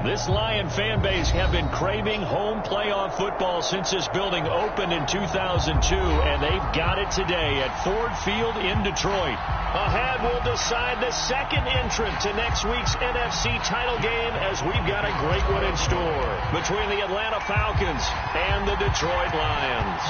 This Lion fan base have been craving home playoff football since this building opened in 2002, and they've got it today at Ford Field in Detroit. Ahead, we'll decide the second entrant to next week's NFC title game, as we've got a great one in store between the Atlanta Falcons and the Detroit Lions.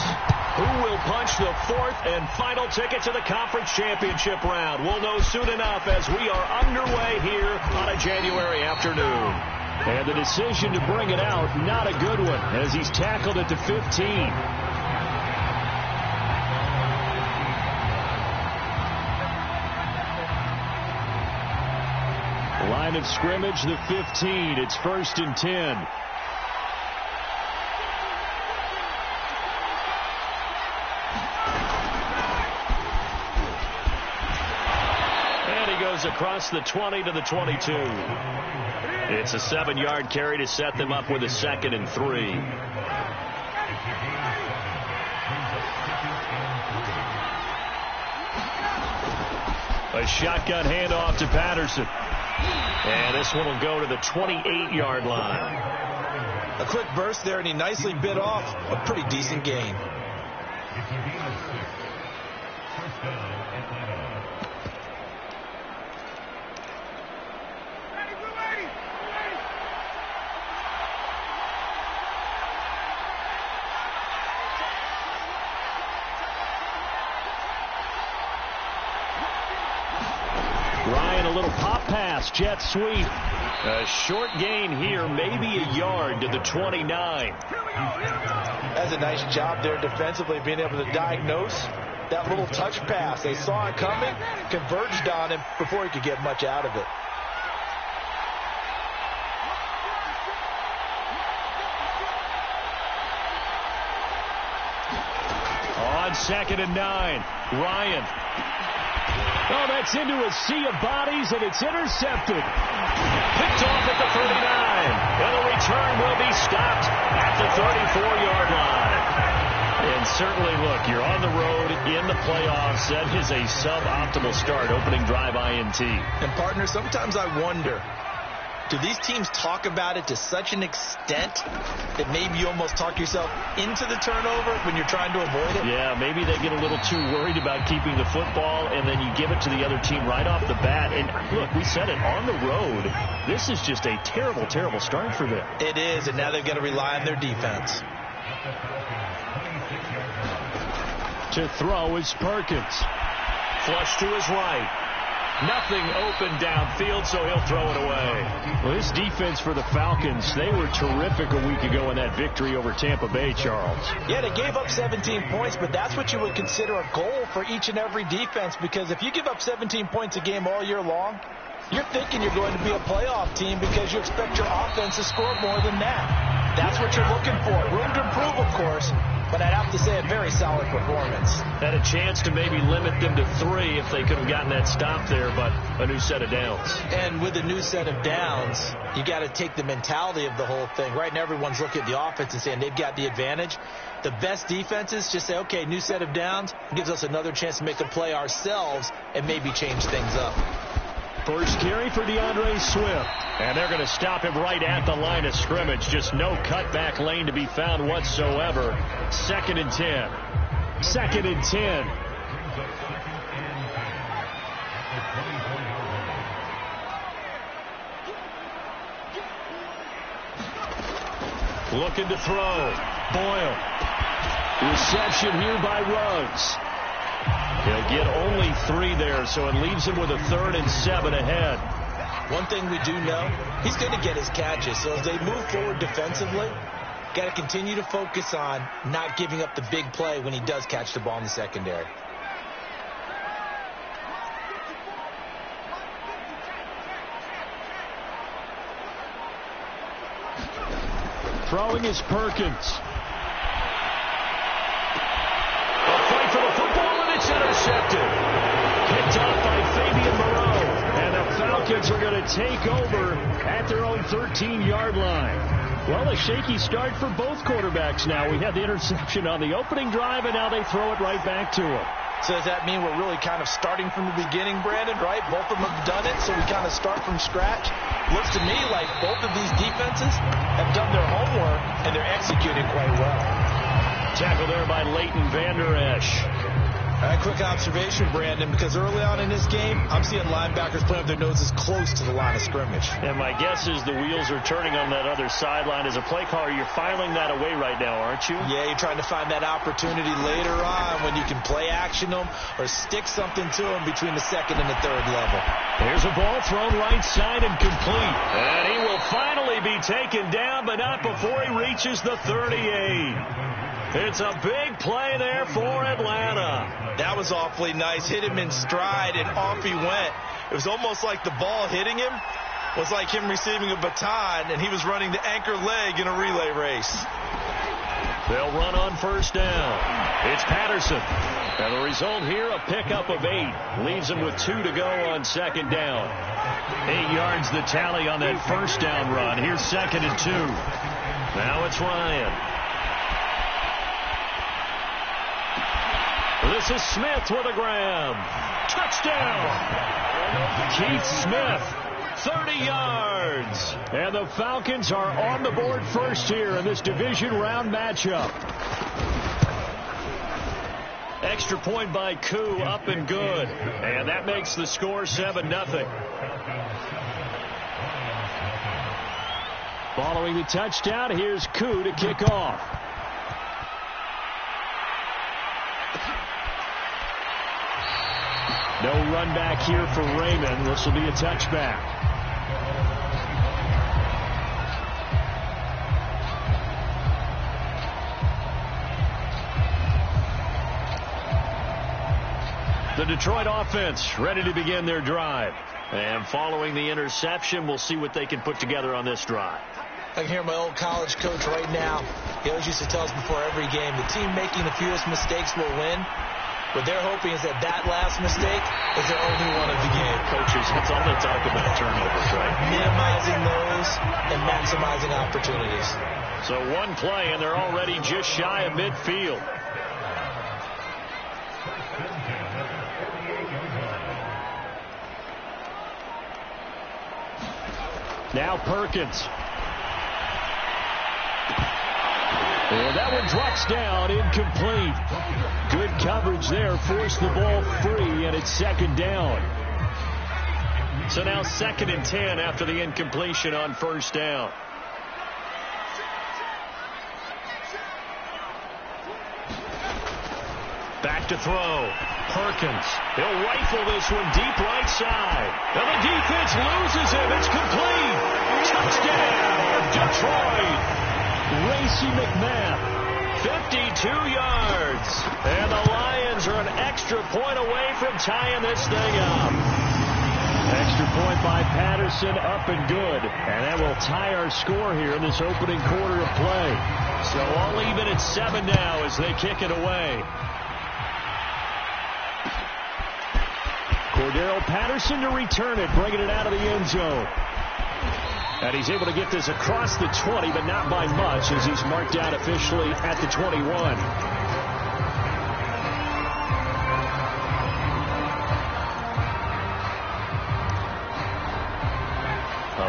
Who will punch the fourth and final ticket to the conference championship round? We'll know soon enough as we are underway here on a January afternoon. And the decision to bring it out, not a good one, as he's tackled it to 15. Line of scrimmage, the 15. It's 1st and 10. Across the 20 to the 22. It's a 7-yard carry to set them up with a 2nd and 3. A shotgun handoff to Patterson. And this one will go to the 28-yard line. A quick burst there, and he nicely bit off a pretty decent gain. A little pop pass, jet sweep. A short gain here, maybe a yard to the 29. That's a nice job there defensively, being able to diagnose that little touch pass. They saw it coming, converged on him before he could get much out of it. On 2nd and 9, Ryan. Oh, that's into a sea of bodies, and it's intercepted. Picked off at the 39. And the return will be stopped at the 34-yard line. And certainly, look, you're on the road in the playoffs. That is a suboptimal start, opening drive INT. And, partner, sometimes I wonder, do these teams talk about it to such an extent that maybe you almost talk yourself into the turnover when you're trying to avoid it? Yeah, maybe they get a little too worried about keeping the football, and then you give it to the other team right off the bat. And, look, we said it, on the road, this is just a terrible, terrible start for them. It is, and now they've got to rely on their defense. To throw is Perkins. Flush to his right. Nothing open downfield, so he'll throw it away. Well, this defense for the Falcons, they were terrific a week ago in that victory over Tampa Bay, Charles. Yeah, they gave up 17 points, but that's what you would consider a goal for each and every defense, because if you give up 17 points a game all year long, you're thinking you're going to be a playoff team because you expect your offense to score more than that. That's what you're looking for. Room to improve, of course, but I'd have to say a very solid performance. Had a chance to maybe limit them to 3 if they could have gotten that stop there, but a new set of downs. And with a new set of downs, you got to take the mentality of the whole thing. Right now, everyone's looking at the offense and saying they've got the advantage. The best defenses just say, okay, new set of downs, gives us another chance to make a play ourselves and maybe change things up. First carry for DeAndre Swift. And they're going to stop him right at the line of scrimmage. Just no cutback lane to be found whatsoever. 2nd and 10. 2nd and 10. Looking to throw. Boyle. Reception here by Ruggs. He'll get only 3 there, so it leaves him with a 3rd and 7 ahead. One thing we do know, he's going to get his catches. So as they move forward defensively, got to continue to focus on not giving up the big play when he does catch the ball in the secondary. Throwing is Perkins. A fight for the football, and it's intercepted. Picked off by Fabian Moreau. And the Falcons are going to take over at their own 13-yard line. Well, a shaky start for both quarterbacks now. We had the interception on the opening drive, and now they throw it right back to him. So does that mean we're really kind of starting from the beginning, Brandon, right? Both of them have done it, so we kind of start from scratch. Looks to me like both of these defenses have done their homework, and they're executing quite well. Tackle there by Leighton Vander Esch. All right, quick observation, Brandon, because early on in this game, I'm seeing linebackers playing with their noses close to the line of scrimmage. And my guess is the wheels are turning on that other sideline. As a play caller, you're filing that away right now, aren't you? Yeah, you're trying to find that opportunity later on when you can play action them or stick something to them between the second and the third level. Here's a ball thrown right side and complete. And he will finally be taken down, but not before he reaches the 38. It's a big play there for Atlanta. That was awfully nice. Hit him in stride, and off he went. It was almost like the ball hitting him was like him receiving a baton, and he was running the anchor leg in a relay race. They'll run on first down. It's Patterson. And the result here, a pickup of 8. Leaves him with 2 to go on second down. 8 yards the tally on that first down run. Here's 2nd and 2. Now it's Ryan. This is Smith with a grab. Touchdown. Keith Smith, 30 yards. And the Falcons are on the board first here in this division round matchup. Extra point by Koo, up and good. And that makes the score 7-0. Following the touchdown, here's Koo to kick off. No run back here for Raymond. This will be a touchback. The Detroit offense ready to begin their drive. And following the interception, we'll see what they can put together on this drive. I can hear my old college coach right now. He always used to tell us before every game, the team making the fewest mistakes will win. What they're hoping is that last mistake is their only one of the game. Coaches, that's all they talk about, turnovers, right? Minimizing those and maximizing opportunities. So one play, and they're already just shy of midfield. Now Perkins. And that one drops down, incomplete. Good coverage there, forced the ball free, and it's 2nd down. So now 2nd and 10 after the incompletion on first down. Back to throw. Perkins. He'll rifle this one deep right side. And the defense loses him. It's complete. Touchdown, Detroit. Racey McMath, 52 yards. And the Lions are an extra point away from tying this thing up. Extra point by Patterson, up and good. And that will tie our score here in this opening quarter of play. So all even at 7 now as they kick it away. Cordero Patterson to return it, bringing it out of the end zone. And he's able to get this across the 20, but not by much, as he's marked down officially at the 21.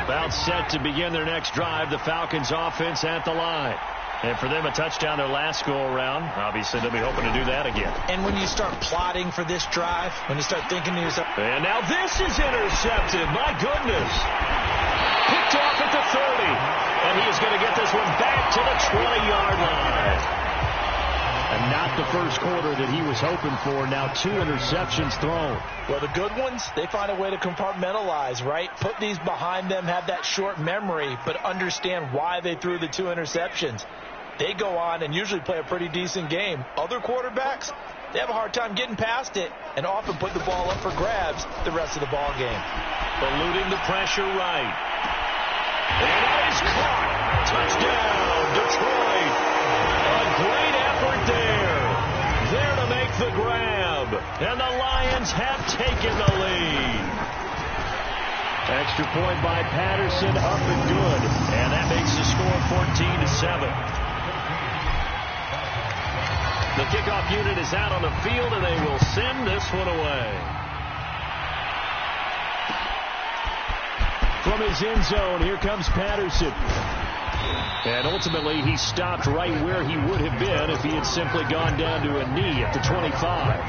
About set to begin their next drive, the Falcons offense at the line. And for them, a touchdown their last go-around. Obviously, they'll be hoping to do that again. And when you start plotting for this drive, when you start thinking to yourself... And now this is intercepted. My goodness. Picked off at the 30. And he is going to get this one back to the 20-yard line. And not the first quarter that he was hoping for. Now 2 interceptions thrown. Well, the good ones, they find a way to compartmentalize, right? Put these behind them, have that short memory, but understand why they threw the 2 interceptions. They go on and usually play a pretty decent game. Other quarterbacks, they have a hard time getting past it and often put the ball up for grabs the rest of the ball game. Eluding the pressure right. And it is caught. Touchdown, Detroit. A great effort there. There to make the grab. And the Lions have taken the lead. Extra point by Patterson, up and good. And that makes the score 14-7. The kickoff unit is out on the field, and they will send this one away. From his end zone, here comes Patterson. And ultimately, he stopped right where he would have been if he had simply gone down to a knee at the 25.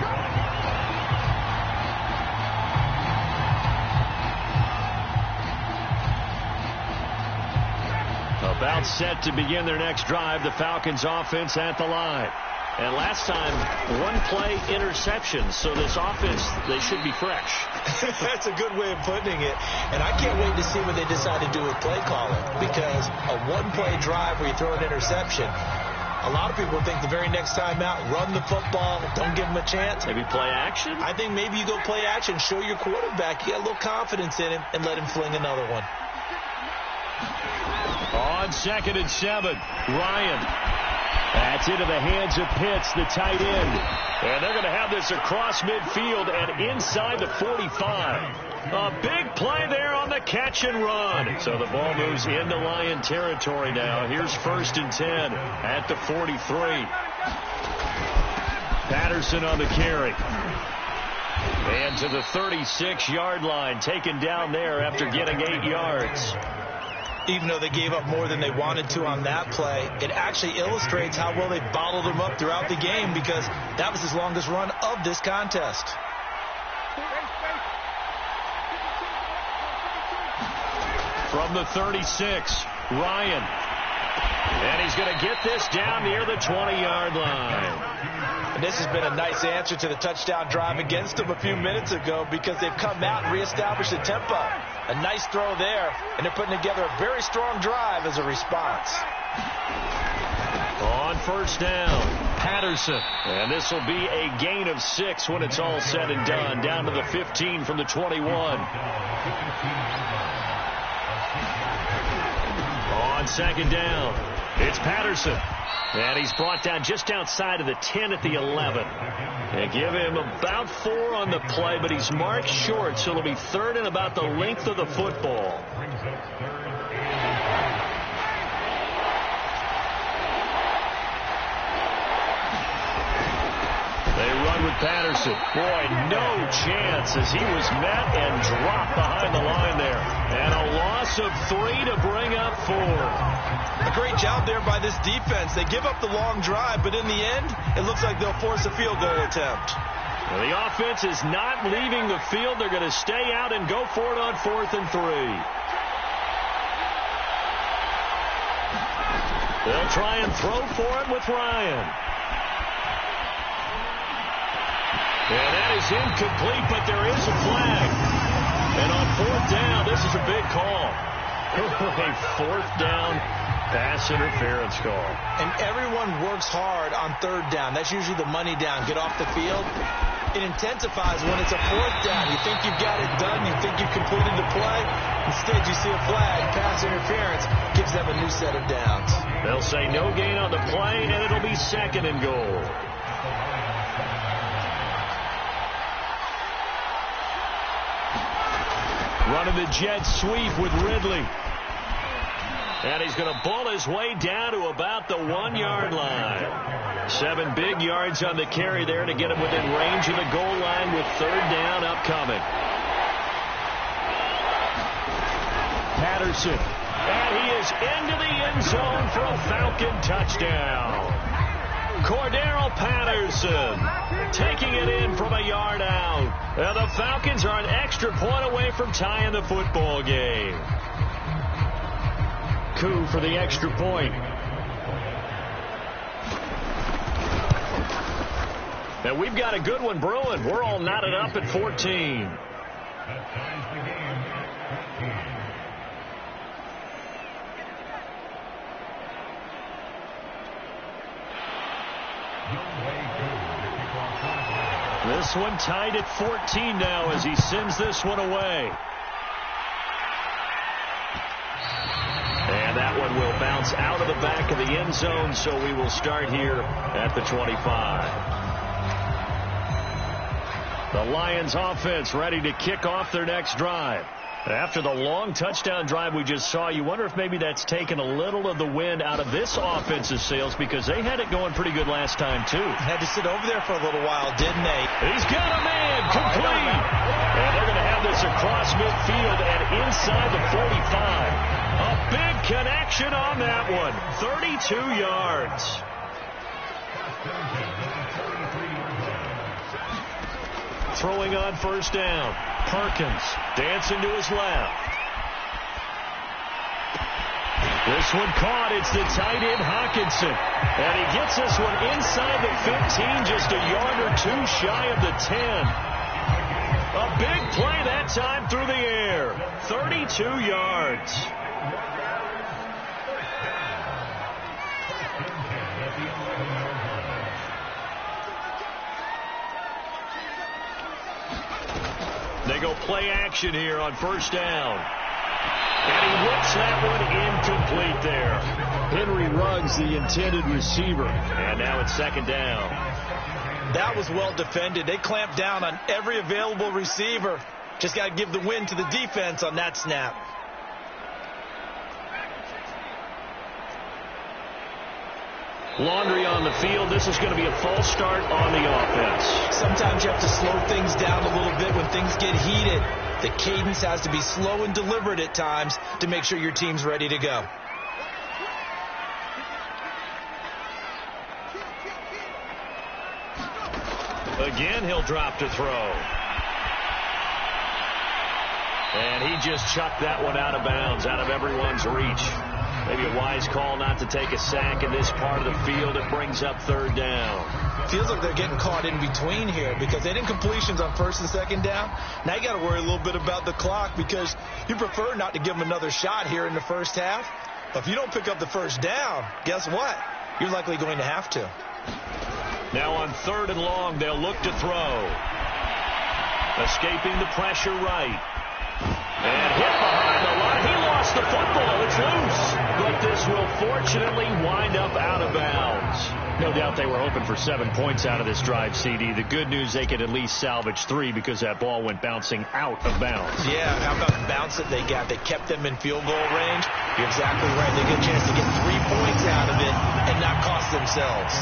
About set to begin their next drive, the Falcons offense at the line. And last time, one play interception, so this offense, they should be fresh. That's a good way of putting it. And I can't wait to see what they decide to do with play calling, because a one-play drive where you throw an interception, a lot of people think the very next time out, run the football, don't give them a chance. Maybe play action? I think maybe you go play action, show your quarterback you got a little confidence in him, and let him fling another one. On 2nd and 7, Ryan. That's into the hands of Pitts, the tight end. And they're going to have this across midfield and inside the 45. A big play there on the catch and run. So the ball moves into Lion territory now. Here's 1st and 10 at the 43. Patterson on the carry. And to the 36-yard line, taken down there after getting 8 yards. Even though they gave up more than they wanted to on that play, it actually illustrates how well they bottled them up throughout the game, because that was his longest run of this contest. From the 36, Ryan. And he's going to get this down near the 20-yard line. And this has been a nice answer to the touchdown drive against them a few minutes ago, because they've come out and reestablished the tempo. A nice throw there, and they're putting together a very strong drive as a response. On 1st down, Patterson. And this will be a gain of 6 when it's all said and done, down to the 15 from the 21. On 2nd down, it's Patterson. And he's brought down just outside of the 10 at the 11. They give him about 4 on the play, but he's marked short, so it'll be 3rd and about the length of the football. They run with Patterson. Boy, no chance as he was met and dropped behind the line there. And a loss of 3 to bring up 4. A great job there by this defense. They give up the long drive, but in the end, it looks like they'll force a field goal attempt. Well, the offense is not leaving the field. They're going to stay out and go for it on 4th and 3. They'll try and throw for it with Ryan. And that is incomplete, but there is a flag. And on 4th down, this is a big call. A 4th down pass interference call. And everyone works hard on 3rd down. That's usually the money down. Get off the field. It intensifies when it's a 4th down. You think you've got it done. You think you've completed the play. Instead, you see a flag. Pass interference gives them a new set of downs. They'll say no gain on the play, and it'll be 2nd and goal. Running the jet sweep with Ridley. And he's going to bull his way down to about the 1-yard line. 7 big yards on the carry there to get him within range of the goal line with 3rd down upcoming. Patterson. And he is into the end zone for a Falcon touchdown. Cordero Patterson taking it in from a yard out. And the Falcons are an extra point away from tying the football game. Coup for the extra point. And we've got a good one brewing. We're all knotted up at 14. This one tied at 14 now as he sends this one away. And that one will bounce out of the back of the end zone, so we will start here at the 25. The Lions offense ready to kick off their next drive. After the long touchdown drive we just saw, you wonder if maybe that's taken a little of the wind out of this offense's sails, because they had it going pretty good last time, too. Had to sit over there for a little while, didn't they? He's got a man complete. And they're going to have this across midfield and inside the 45. A big connection on that one. 32 yards. Throwing on first down. Perkins dancing to his left. This one caught. It's the tight end Hawkinson. And he gets this one inside the 15, just a yard or two shy of the 10. A big play that time through the air. 32 yards. They go play action here on first down. And he whips that one incomplete there. Henry Ruggs, the intended receiver. And now it's second down. That was well defended. They clamped down on every available receiver. Just got to give the win to the defense on that snap. Laundry on the field. This is going to be a false start on the offense. Sometimes you have to slow things down a little bit when things get heated. The cadence has to be slow and deliberate at times to make sure your team's ready to go. Again, he'll drop to throw. And he just chucked that one out of bounds, out of everyone's reach. Maybe a wise call not to take a sack in this part of the field. It brings up third down. Feels like they're getting caught in between here because they didn't completions on first and second down. Now you got to worry a little bit about the clock because you prefer not to give them another shot here in the first half. But if you don't pick up the first down, guess what? You're likely going to have to. Now on third and long, they'll look to throw. Escaping the pressure right. And hit behind the line. He lost the football. It's loose. But this will fortunately wind up out of bounds. No doubt they were hoping for 7 points out of this drive, CD. The good news, they could at least salvage 3 because that ball went bouncing out of bounds. Yeah, how about the bounce that they got? They kept them in field goal range. You're exactly right. They get a chance to get 3 points out of it and not cost themselves.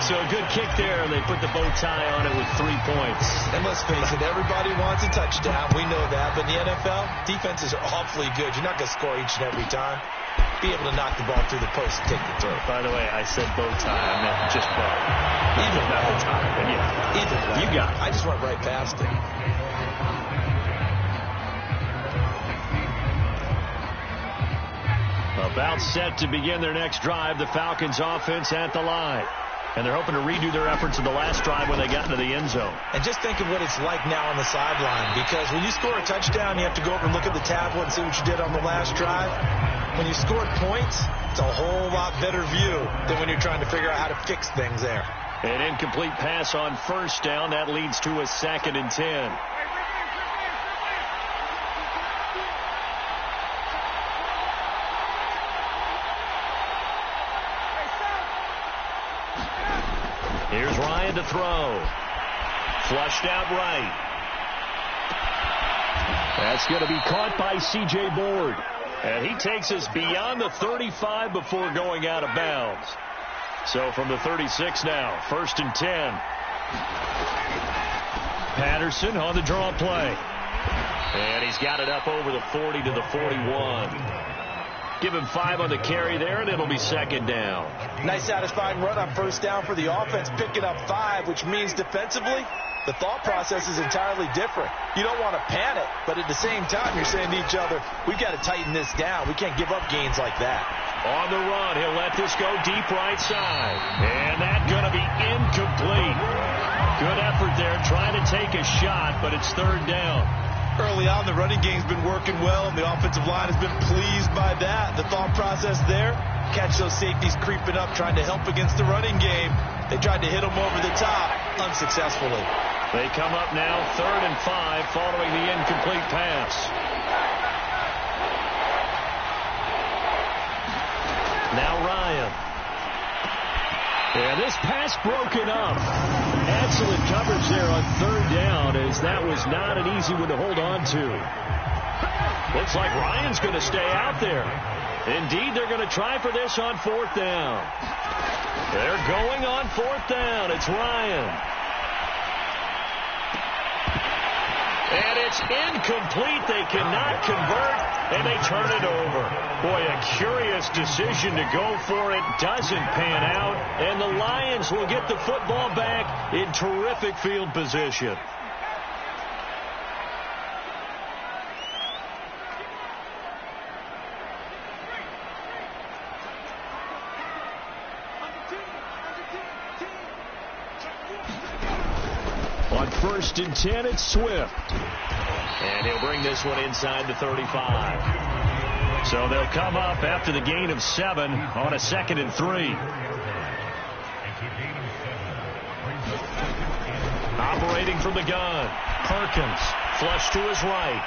So a good kick there. They put the bow tie on it with 3 points. And let's face it, everybody wants a touchdown. We know that. But in the NFL, defenses are awfully good. You're not going to score each and every time. Be able to knock the ball through the post and take the throw. By the way, I said bow tie. I meant just bow. Either not the tie. But yeah. Either way. You got it. I just went right past it. About set to begin their next drive, the Falcons offense at the line. And they're hoping to redo their efforts in the last drive when they got into the end zone. And just think of what it's like now on the sideline. Because when you score a touchdown, you have to go over and look at the tablet and see what you did on the last drive. When you scored points, it's a whole lot better view than when you're trying to figure out how to fix things there. An incomplete pass on first down. That leads to a 2nd and 10. Here's Ryan to throw. Flushed out right. That's going to be caught by C.J. Board. And he takes us beyond the 35 before going out of bounds. So from the 36 now, 1st and 10. Patterson on the draw play. And he's got it up over the 40 to the 41. Give him 5 on the carry there, and it'll be 2nd down. Nice satisfying run on first down for the offense, picking up 5, which means defensively, the thought process is entirely different. You don't want to panic, but at the same time, you're saying to each other, we've got to tighten this down. We can't give up gains like that. On the run, he'll let this go deep right side. And that's going to be incomplete. Good effort there, trying to take a shot, but it's 3rd down. Early on, the running game's been working well, and the offensive line has been pleased by that. The thought process there, catch those safeties creeping up, trying to help against the running game. They tried to hit them over the top, unsuccessfully. They come up now, 3rd and 5, following the incomplete pass. Now Ryan. And this pass broken up. Excellent coverage there on 3rd down, as that was not an easy one to hold on to. Looks like Ryan's going to stay out there. Indeed, they're going to try for this on 4th down. They're going on 4th down. It's Ryan. And it's incomplete. They cannot convert, and they turn it over. Boy, a curious decision to go for it. Doesn't pan out, and the Lions will get the football back in terrific field position. On 1st and 10, it's Swift. And he'll bring this one inside the 35. So they'll come up after the gain of 7 on a 2nd and 3. Operating from the gun. Perkins, flush to his right.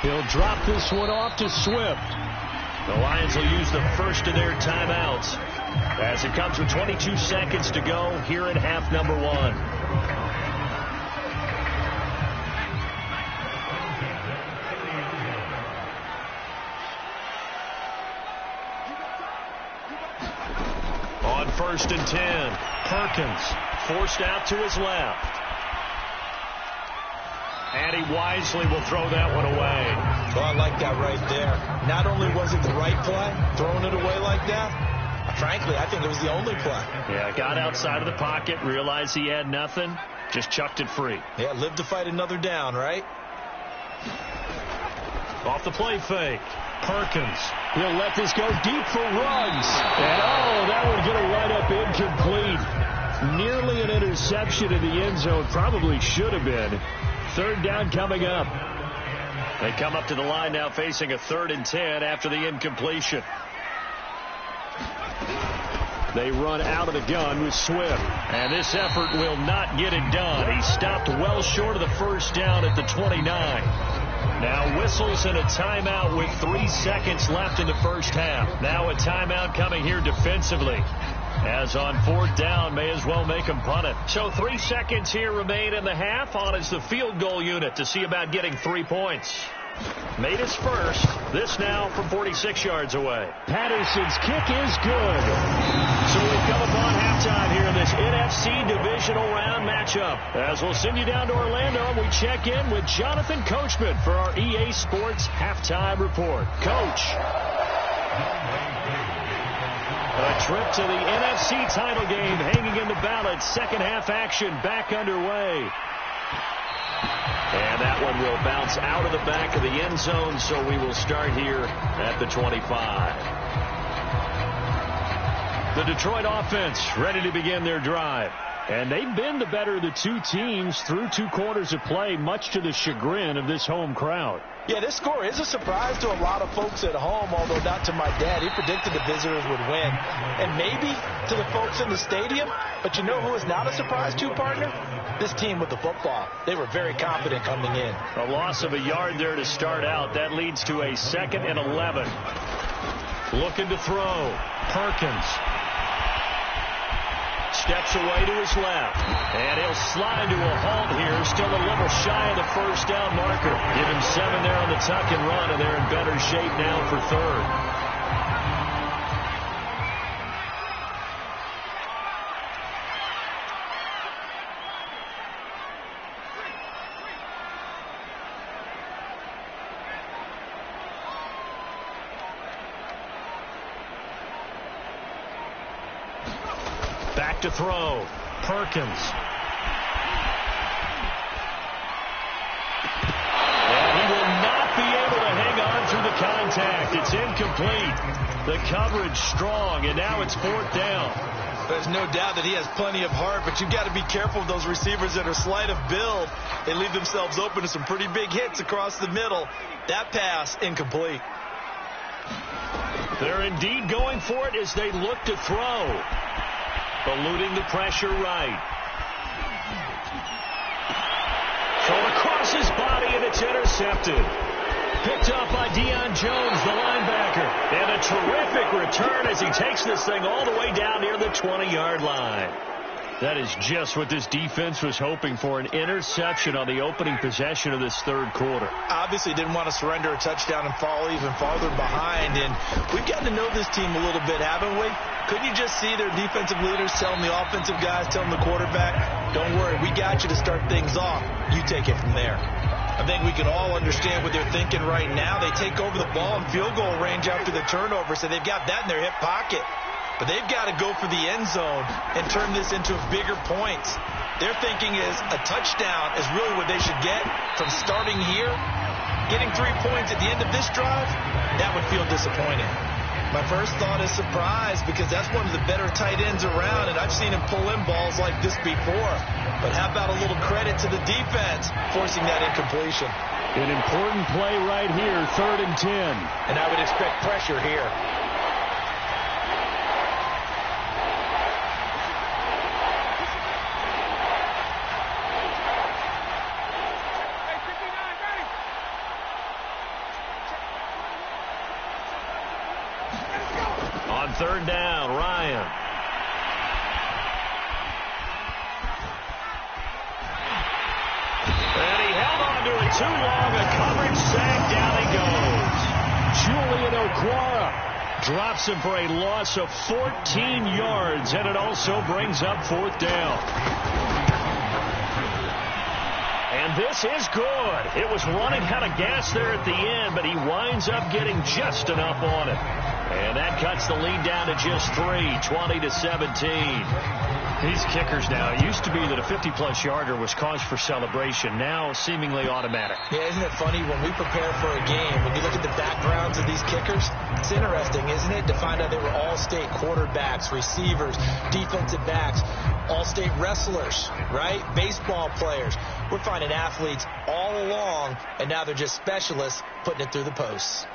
He'll drop this one off to Swift. The Lions will use the first of their timeouts as it comes with 22 seconds to go here at half number 1. On 1st and 10, Perkins forced out to his left. And he wisely will throw that one away. Well, I like that right there. Not only was it the right play, throwing it away like that, frankly, I think it was the only play. Yeah, got outside of the pocket, realized he had nothing, just chucked it free. Yeah, live to fight another down, right? Off the play fake. Perkins. He'll let this go deep for Ruggs. And, that would get a right-up incomplete. Nearly an interception in the end zone. Probably should have been. 3rd down coming up. They come up to the line now facing a 3rd and 10 after the incompletion. They run out of the gun with Swift. And this effort will not get it done. He stopped well short of the 1st down at the 29. Now whistles and a timeout with 3 seconds left in the 1st half. Now a timeout coming here defensively. As on 4th down, may as well make them punt it. So 3 seconds here remain in the half. On is the field goal unit to see about getting 3 points. Made his first. This now from 46 yards away. Patterson's kick is good. So we've come upon halftime here in this NFC divisional round matchup. As we'll send you down to Orlando, and we check in with Jonathan Coachman for our EA Sports halftime report. Coach. A trip to the NFC title game hanging in the balance. Second half action back underway. And that one will bounce out of the back of the end zone, so we will start here at the 25. The Detroit offense ready to begin their drive. And they've been the better of the two teams through 2 quarters of play, much to the chagrin of this home crowd. Yeah, this score is a surprise to a lot of folks at home, although not to my dad. He predicted the visitors would win. And maybe to the folks in the stadium, but you know who is not a surprise to, partner? This team with the football. They were very confident coming in. A loss of a yard there to start out. That leads to a 2nd and 11. Looking to throw. Perkins. Steps away to his left. And he'll slide to a halt here. Still a little shy of the 1st down marker. Give him 7 there on the tuck and run, and they're in better shape now for 3rd. Back to throw. Perkins. And he will not be able to hang on through the contact. It's incomplete. The coverage strong, and now it's 4th down. There's no doubt that he has plenty of heart, but you've got to be careful of those receivers that are slight of build. They leave themselves open to some pretty big hits across the middle. That pass, incomplete. They're indeed going for it as they look to throw. Eluding the pressure right. Thrown across his body, and it's intercepted. Picked up by Deion Jones, the linebacker. And a terrific return as he takes this thing all the way down near the 20-yard line. That is just what this defense was hoping for, an interception on the opening possession of this third quarter. Obviously didn't want to surrender a touchdown and fall even farther behind. And we've gotten to know this team a little bit, haven't we? Couldn't you just see their defensive leaders telling the offensive guys, telling the quarterback, don't worry, we got you to start things off. You take it from there. I think we can all understand what they're thinking right now. They take over the ball in field goal range after the turnover, so they've got that in their hip pocket. But they've got to go for the end zone and turn this into bigger points. Their thinking is a touchdown is really what they should get from starting here. Getting 3 points at the end of this drive, that would feel disappointing. My first thought is surprise because that's one of the better tight ends around, and I've seen him pull in balls like this before. But how about a little credit to the defense forcing that incompletion? An important play right here, 3rd and 10. And I would expect pressure here. On 3rd down, Ryan. And he held on to it too long. A coverage sack. Down he goes. Julian Okwara drops him for a loss of 14 yards, and it also brings up 4th down. And this is good. It was running out of gas there at the end, but he winds up getting just enough on it. And that cuts the lead down to just 3, 20-17. These kickers now, it used to be that a 50-plus yarder was cause for celebration. Now seemingly automatic. Yeah, isn't it funny when we prepare for a game, when you look at the backgrounds of these kickers, it's interesting, isn't it, to find out they were all-state quarterbacks, receivers, defensive backs, all-state wrestlers, right? Baseball players. We're finding athletes all along, and now they're just specialists putting it through the posts.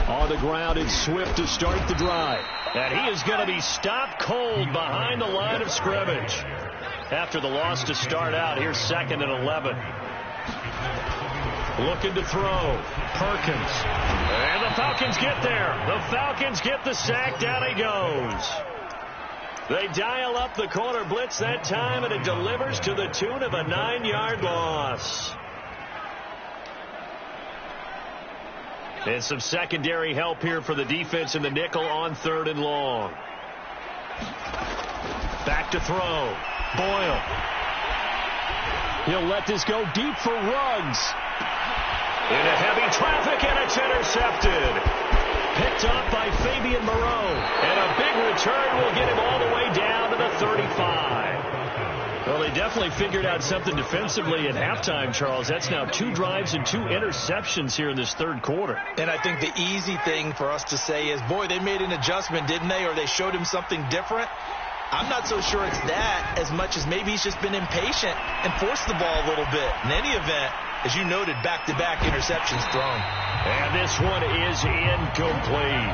On the ground, it's Swift to start the drive. And he is going to be stopped cold behind the line of scrimmage. After the loss to start out, here's 2nd and 11. Looking to throw. Perkins. And the Falcons get there. The Falcons get the sack. Down he goes. They dial up the corner blitz that time, and it delivers to the tune of a 9-yard loss. And some secondary help here for the defense in the nickel on 3rd and long. Back to throw. Boyle. He'll let this go deep for Ruggs. Into heavy traffic, and it's intercepted. Picked up by Fabian Moreau. And a big return will get him all the way down to the 35. Well, they definitely figured out something defensively at halftime, Charles. That's now 2 drives and 2 interceptions here in this third quarter. And I think the easy thing for us to say is, boy, they made an adjustment, didn't they? Or they showed him something different. I'm not so sure it's that as much as maybe he's just been impatient and forced the ball a little bit. In any event, as you noted, back-to-back interceptions thrown. And this one is incomplete.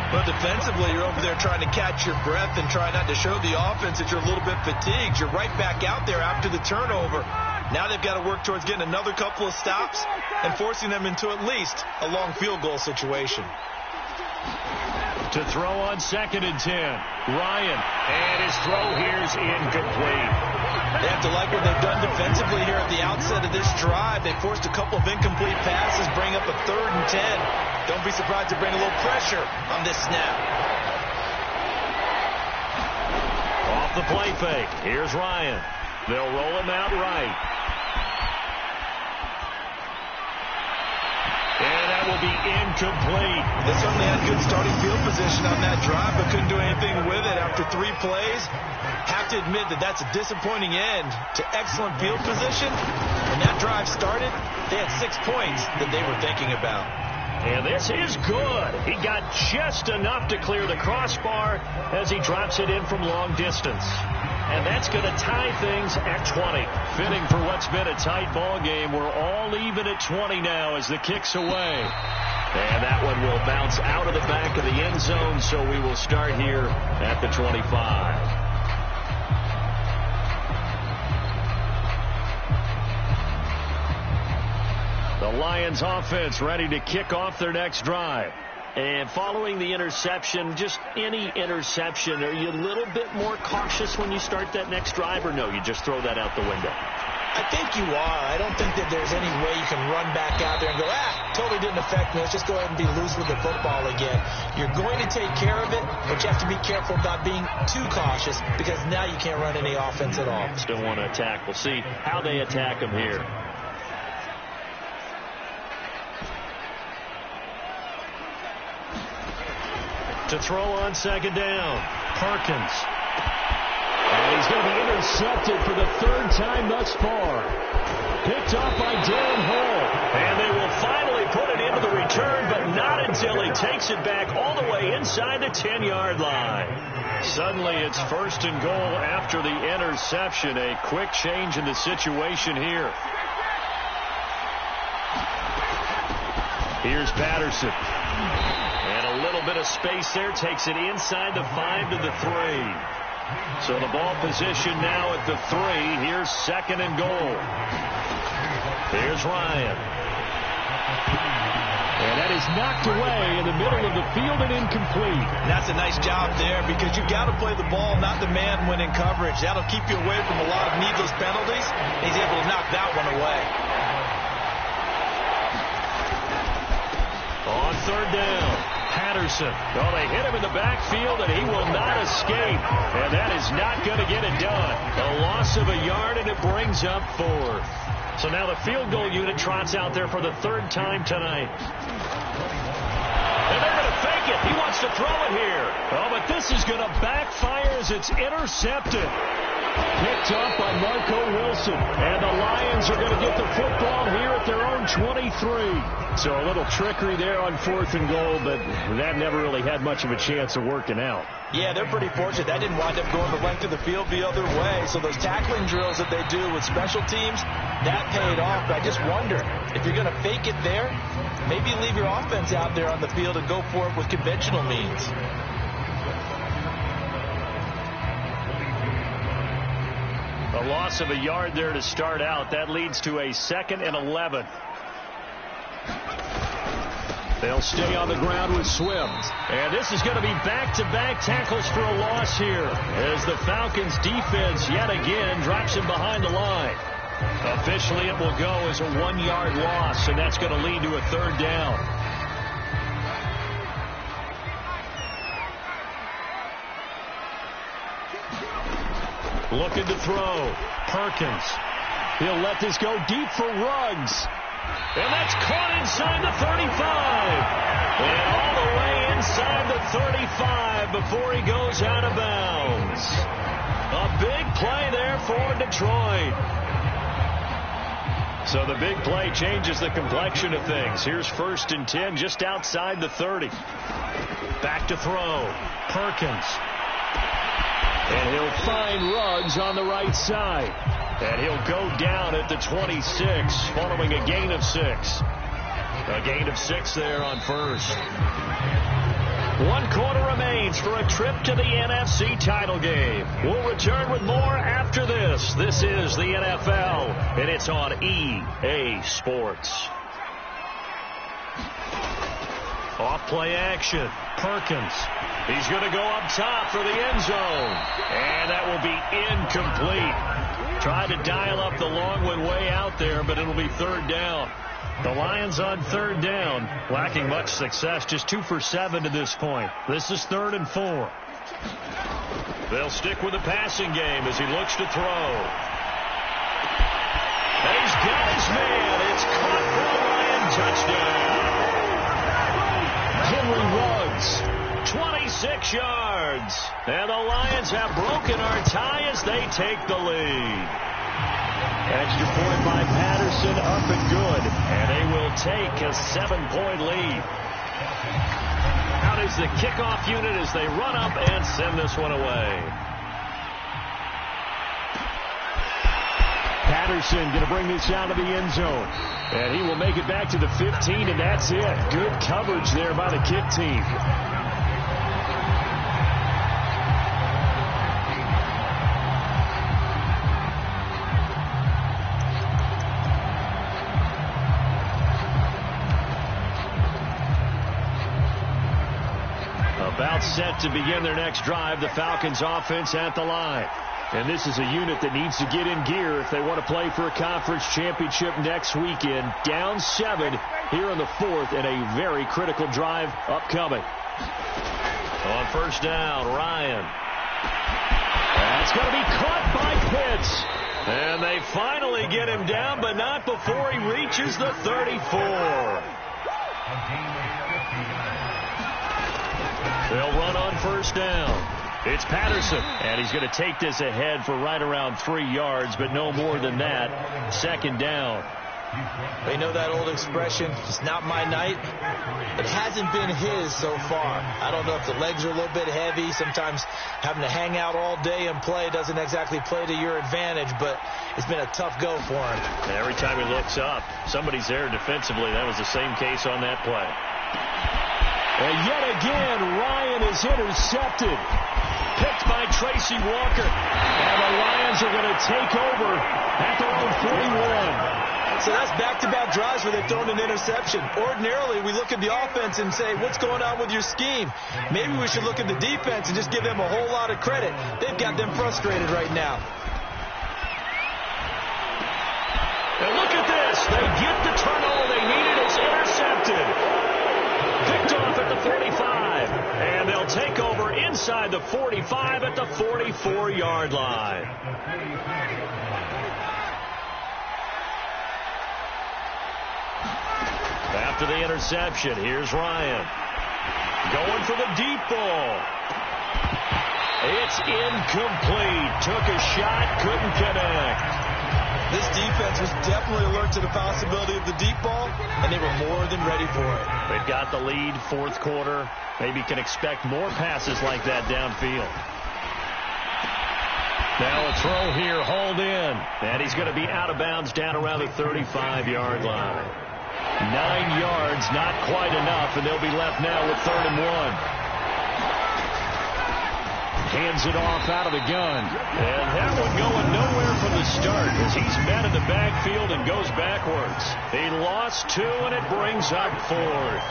But defensively, you're over there trying to catch your breath and try not to show the offense that you're a little bit fatigued. You're right back out there after the turnover. Now they've got to work towards getting another couple of stops and forcing them into at least a long field goal situation. To throw on 2nd and 10. Ryan. And his throw here's incomplete. They have to like what they've done defensively here at the outset of this drive. They forced a couple of incomplete passes, bring up a 3rd and 10. Don't be surprised to bring a little pressure on this snap. Off the play fake. Here's Ryan. They'll roll him out right. And that will be incomplete. They certainly had good starting field position on that drive, but couldn't do anything with it after 3 plays. Have to admit that that's a disappointing end to excellent field position. When that drive started, they had 6 points that they were thinking about. And this is good. He got just enough to clear the crossbar as he drops it in from long distance. And that's going to tie things at 20. Fitting for what's been a tight ball game. We're all even at 20 now as the kick's away. And that one will bounce out of the back of the end zone, so we will start here at the 25. The Lions offense ready to kick off their next drive. And following the interception, just any interception, are you a little bit more cautious when you start that next drive, or no, you just throw that out the window? I think you are. I don't think that there's any way you can run back out there and go, totally didn't affect me. Let's just go ahead and be loose with the football again. You're going to take care of it, but you have to be careful about being too cautious because now you can't run any offense at all. Still want to attack. We'll see how they attack them here. To throw on second down, Perkins. And he's going to be intercepted for the third time thus far. Picked off by Darren Hall. And they will finally put it into the return, but not until he takes it back all the way inside the 10-yard line. Suddenly it's first and goal after the interception. A quick change in the situation here. Here's Patterson. And a little bit of space there. Takes it inside the 5 to the 3. So the ball position now at the 3. Here's second and goal. Here's Ryan. And that is knocked away in the middle of the field and incomplete. That's a nice job there because you've got to play the ball, not the man when in coverage. That'll keep you away from a lot of needless penalties. He's able to knock that one away. On third down, Patterson. Oh, they hit him in the backfield, and he will not escape. And that is not going to get it done. A loss of a yard, and it brings up 4th. So now the field goal unit trots out there for the third time tonight. And they're going to fake it. He wants to throw it here. Oh, but this is going to backfire as it's intercepted. Picked off by Marco Wilson. And the Lions are going to get the football here at their own 23. So a little trickery there on 4th and goal, but that never really had much of a chance of working out. Yeah, they're pretty fortunate. That didn't wind up going the length of the field the other way. So those tackling drills that they do with special teams, that paid off. But I just wonder, if you're going to fake it there, maybe leave your offense out there on the field and go for it with conventional means. A loss of a yard there to start out. That leads to a 2nd and 11. They'll stay on the ground with Swift. And this is going to be back-to-back tackles for a loss here as the Falcons defense yet again drops him behind the line. Officially it will go as a 1-yard loss, and that's going to lead to a third down. Looking to throw. Perkins. He'll let this go deep for Ruggs. And that's caught inside the 35. And all the way inside the 35 before he goes out of bounds. A big play there for Detroit. So the big play changes the complexion of things. Here's 1st and 10 just outside the 30. Back to throw. Perkins. And he'll find Ruggs on the right side. And he'll go down at the 26 following a gain of 6. A gain of 6 there on 1st. 1 quarter remains for a trip to the NFC title game. We'll return with more after this. This is the NFL, and it's on EA Sports. Off play action. Perkins. He's going to go up top for the end zone. And that will be incomplete. Tried to dial up the long one way out there, but it'll be third down. The Lions on third down, lacking much success, just 2 for 7 to this point. This is 3rd and 4. They'll stick with the passing game as he looks to throw. And he's got his man. It's caught for a Lion touchdown. Henry Ruggs, 26 yards. And the Lions have broken our tie as they take the lead. Extra point by Patterson, up and good. And they will take a 7-point lead. Out is the kickoff unit as they run up and send this one away. Patterson going to bring this out of the end zone. And he will make it back to the 15, and that's it. Good coverage there by the kick team. set to begin their next drive. The Falcons offense at the line. And this is a unit that needs to get in gear if they want to play for a conference championship next weekend. Down 7 here in the 4th, and a very critical drive upcoming. On first down, Ryan. That's going to be caught by Pitts. And they finally get him down, but not before he reaches the 34. They'll run on first down. It's Patterson, and he's going to take this ahead for right around 3 yards, but no more than that. Second down. They know that old expression, it's not my night. It hasn't been his so far. I don't know if the legs are a little bit heavy. Sometimes having to hang out all day and play doesn't exactly play to your advantage, but it's been a tough go for him. And every time he looks up, somebody's there defensively. That was the same case on that play. And yet again, Ryan is intercepted. Picked by Tracy Walker. And the Lions are going to take over at their own 41. So that's back-to-back drives where they've thrown an interception. Ordinarily, we look at the offense and say, what's going on with your scheme? Maybe we should look at the defense and just give them a whole lot of credit. They've got them frustrated right now. And look at this. They get the turnover they needed. It's intercepted. Picked off at the 45. And they'll take over inside the 45 at the 44-yard line. After the interception, here's Ryan. Going for the deep ball. It's incomplete. Took a shot, couldn't connect. This defense was definitely alert to the possibility of the deep ball, and they were more than ready for it. They've got the lead, 4th quarter. Maybe can expect more passes like that downfield. Now a throw here, hauled in. And he's going to be out of bounds down around the 35-yard line. 9 yards, not quite enough, and they'll be left now with 3rd and 1. Hands it off out of the gun. And that one going nowhere from the start as he's met in the backfield and goes backwards. He lost 2, and it brings up 4th.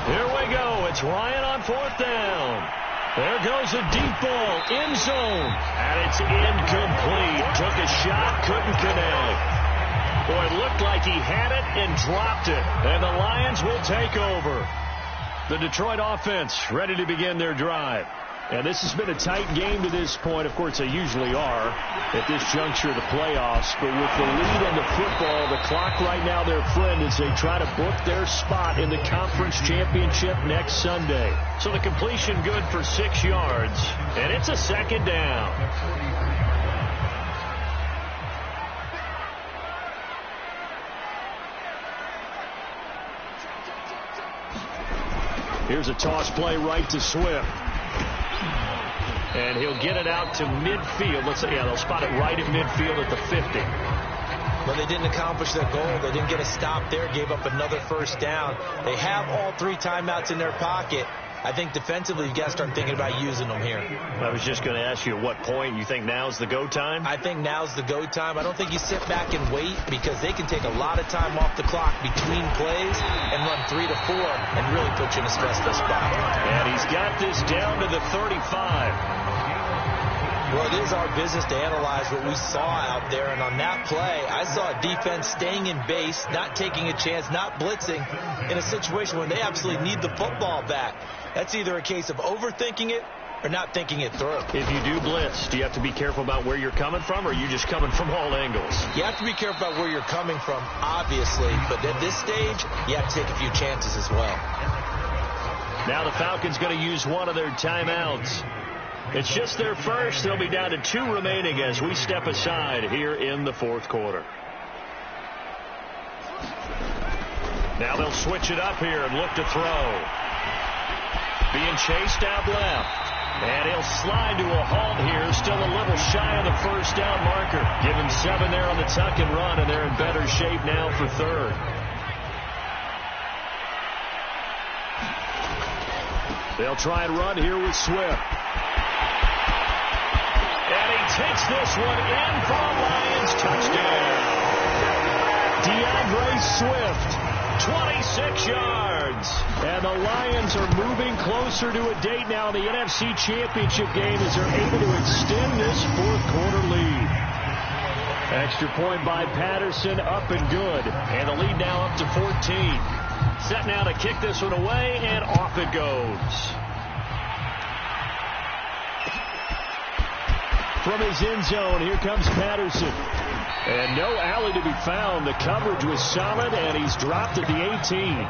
Here we go. It's Ryan on 4th down. There goes a deep ball, end zone. And it's incomplete. Took a shot, couldn't connect. Boy, it looked like he had it and dropped it. And the Lions will take over. The Detroit offense ready to begin their drive. And this has been a tight game to this point. Of course, they usually are at this juncture of the playoffs. But with the lead in the football, the clock right now their friend as they try to book their spot in the conference championship next Sunday. So the completion good for 6 yards. And it's a 2nd down. Here's a toss play right to Swift. And he'll get it out to midfield. Let's say, yeah, they'll spot it right at midfield at the 50. Well, they didn't accomplish their goal. They didn't get a stop there, gave up another 1st down. They have all 3 timeouts in their pocket. I think defensively, you've got to start thinking about using them here. I was just going to ask you at what point you think now's the go time? I think now's the go time. I don't think you sit back and wait because they can take a lot of time off the clock between plays and run 3 to 4 and really put you in a stressful spot. And he's got this down to the 35. Well, it is our business to analyze what we saw out there, and on that play, I saw a defense staying in base, not taking a chance, not blitzing in a situation where they absolutely need the football back. That's either a case of overthinking it or not thinking it through. If you do blitz, do you have to be careful about where you're coming from, or are you just coming from all angles? You have to be careful about where you're coming from, obviously, but at this stage, you have to take a few chances as well. Now the Falcons going to use one of their timeouts. It's just their first. They'll be down to 2 remaining as we step aside here in the 4th quarter. Now they'll switch it up here and look to throw. Being chased out left. And he'll slide to a halt here. Still a little shy of the 1st down marker. Give him 7 there on the tuck and run, and they're in better shape now for 3rd. They'll try and run here with Swift. And he takes this one in for a Lions touchdown. DeAndre Swift, 26 yards. And the Lions are moving closer to a date now in the NFC Championship game as they're able to extend this fourth-quarter lead. Extra point by Patterson, up and good. And the lead now up to 14. Set now to kick this one away, and off it goes. From his end zone, here comes Patterson. And no alley to be found. The coverage was solid, and he's dropped at the 18.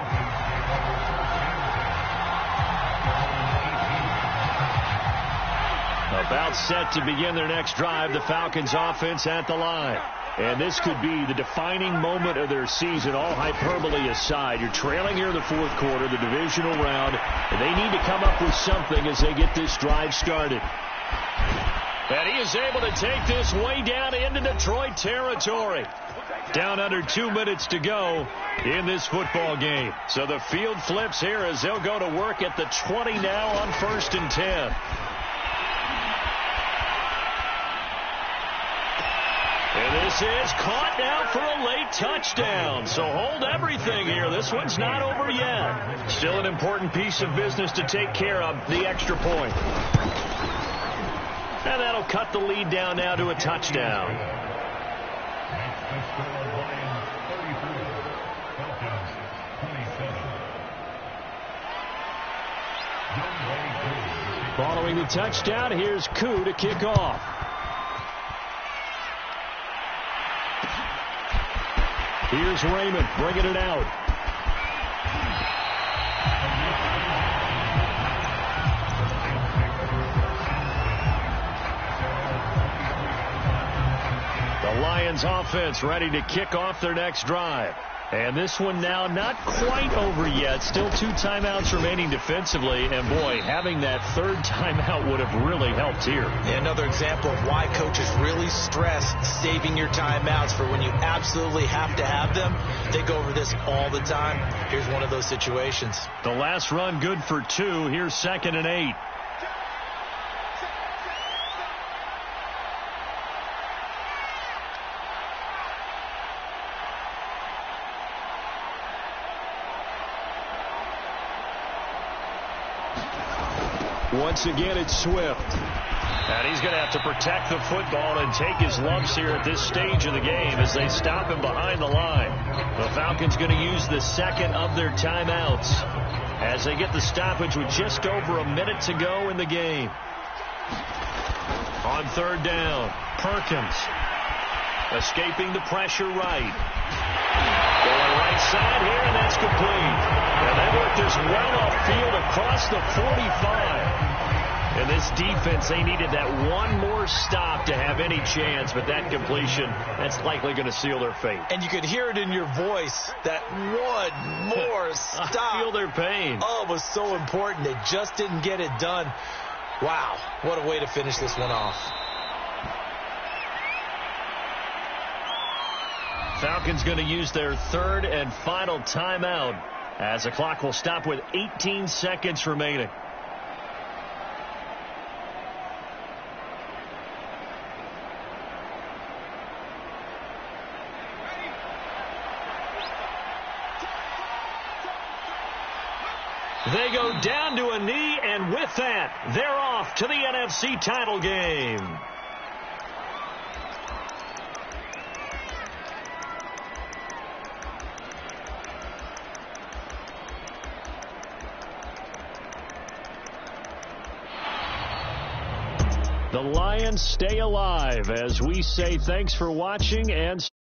About set to begin their next drive, the Falcons offense at the line. And this could be the defining moment of their season, all hyperbole aside. You're trailing here in the fourth quarter, the divisional round, and they need to come up with something as they get this drive started. And he is able to take this way down into Detroit territory. Down under 2 minutes to go in this football game. So the field flips here as they'll go to work at the 20 now on 1st and 10. And this is caught now for a late touchdown. So hold everything here. This one's not over yet. Still an important piece of business to take care of, the extra point. And that'll cut the lead down now to a touchdown. Following the touchdown, here's Koo to kick off. Here's Raymond bringing it out. The Lions offense ready to kick off their next drive. And this one now not quite over yet. Still 2 timeouts remaining defensively. And, boy, having that third timeout would have really helped here. Another example of why coaches really stress saving your timeouts for when you absolutely have to have them. They go over this all the time. Here's one of those situations. The last run good for 2. Here's 2nd and 8. Once again, it's Swift. And he's going to have to protect the football and take his lumps here at this stage of the game as they stop him behind the line. The Falcons going to use the second of their timeouts as they get the stoppage with just over a minute to go in the game. On 3rd down, Perkins escaping the pressure right. Going right side here, and that's complete. And they worked this well upfield across the 45. And this defense, they needed that one more stop to have any chance, but that completion, that's likely going to seal their fate. And you could hear it in your voice, that one more stop. I feel their pain. Oh, it was so important. They just didn't get it done. Wow, what a way to finish this one off. Falcons going to use their 3rd and final timeout as the clock will stop with 18 seconds remaining. They go down to a knee, and with that, they're off to the NFC title game. The Lions stay alive as we say thanks for watching and